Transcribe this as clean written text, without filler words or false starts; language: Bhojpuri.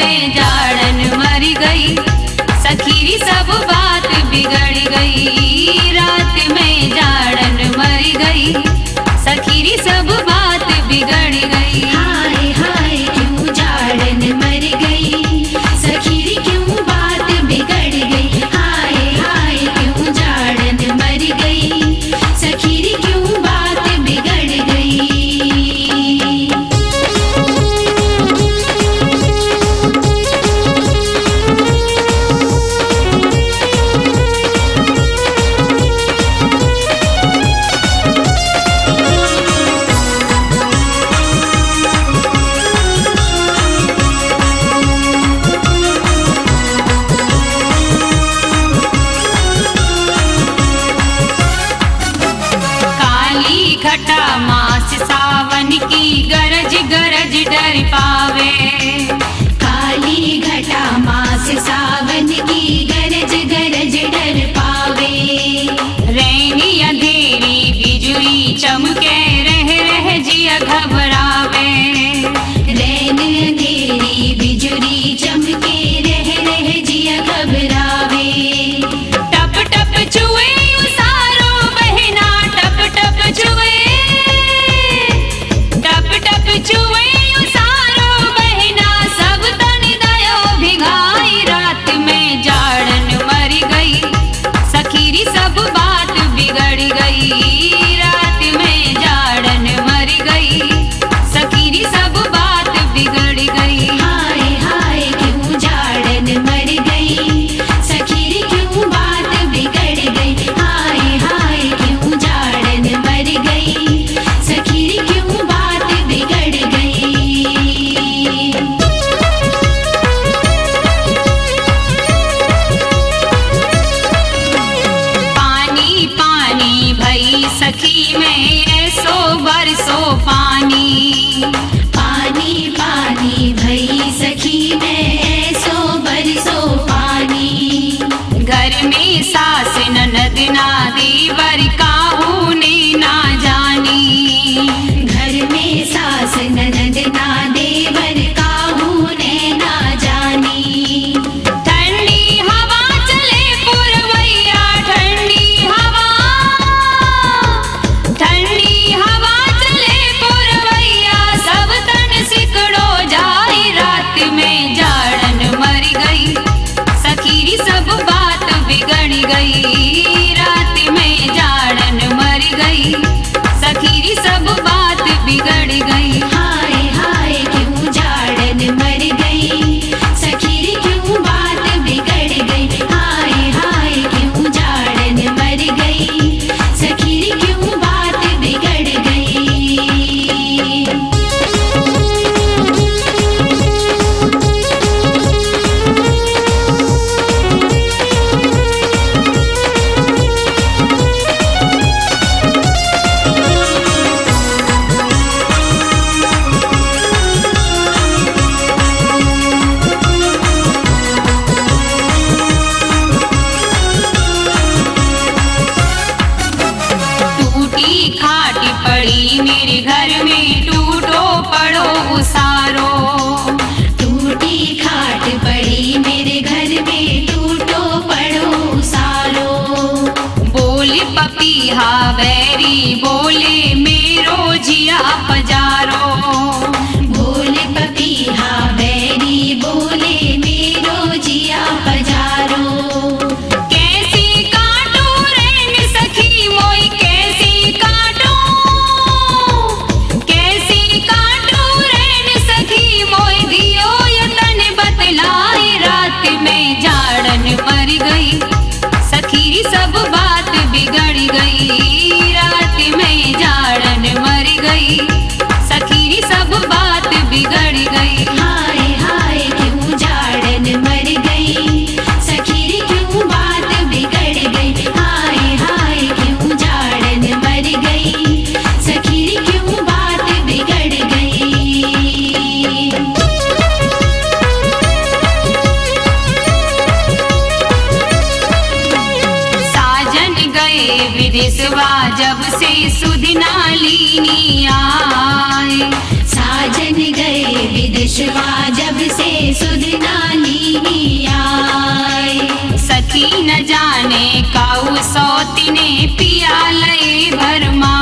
में जाड़न मर गई, सखीरी सब बात बिगड़ गई। रात में जाड़न मर गई, सखीरी सब बात बिगड़ गई। हाय हाय क्यों जाड़न मर गई, सखीरी क्यों बात बिगड़ गई। हाय हाय क्यों जाड़न मर गई, सखीरी क्यों बात बिगड़ गई। घटा मास सावन की गरज गरज डर पावे। काली घटा मास सावन की गरज गरज डर पावे। रैनी अंधेरी बिजुली चमके रह रह जिया घबरावे। रैन अंधेरी बिजुली चमके रह रह जिया घबरावे। टप टप चुए उसारो बहना, टप टप चुए, टप टप चुए उसारो बहना, सब तन दयो भिगाई। रात में जाड़न मर गई, सखीरी सब बात बिगड़ गई। रात में जाड़न मर गई, सखीरी सब बात बिगड़ गई। हाय हाय क्यों जाड़न मर गई, सखीरी क्यों बात बिगड़ गई। हाय हाय क्यों जाड़न मर गई, सखीरी क्यों बात बिगड़ गई। पानी पानी भई सखी में ऐसो बरसो पानी। पानी पानी भई सखी में ऐसो बरसो पानी। घर में सास ननद ना देवर काहू ने ना जानी। घर में सास ननद ना देवर काहू ने ना जानी। ठंडी हवा चले पुरवैया, ठंडी हवा, ठंडी हवा चले पुरवैया, सब तन सिकड़ो जाए। रात में जाड़न मर गई, सखीरी सब बात बिगड़ गई। रात में जाड़न मर गई, सखीरी सब बात बिगड़ गई। हाय हाय क्यों जाड़न मर गई, सखीरी क्यों बात बिगड़ गई। हाय हाय क्यों जाड़न मर गई, सखीरी क्यों बात बिगड़ गई। टूटी खाट पड़ी मेरे घर में, टूटो पड़ो उसारो। टूटी खाट पड़ी मेरे घर में, टूटो पड़ो उसारो। बोले पपीहा बैरी, बोले मेरो जिया पजारो। बोले पपीहा बैरी, बोले मेरो जिया पजारो। कैसी काटू रैन सखी मोई, कैसी काटू, कैसी काटू रैन सखी मोई, दियो यतन बतलाई। रात में जाड़न मर गई, सखीरी सब बात बिगड़ गई। रात में जाड़न मर गई, सखीरी सब बात बिगड़ गई। हाय हाय क्यों जाड़न मर गई, सखीरी क्यों बात बिगड़ गई। हाय हाय क्यों जाड़न मर गई, सखीरी क्यों बात बिगड़ गई। साजन गए विदेशवा, जब से सुधिना लीनी आए। साजन गए विदेश मुकेशवा जब से सुध नाली आए। सखी न जाने काऊ सौती ने पिया लय भरमा।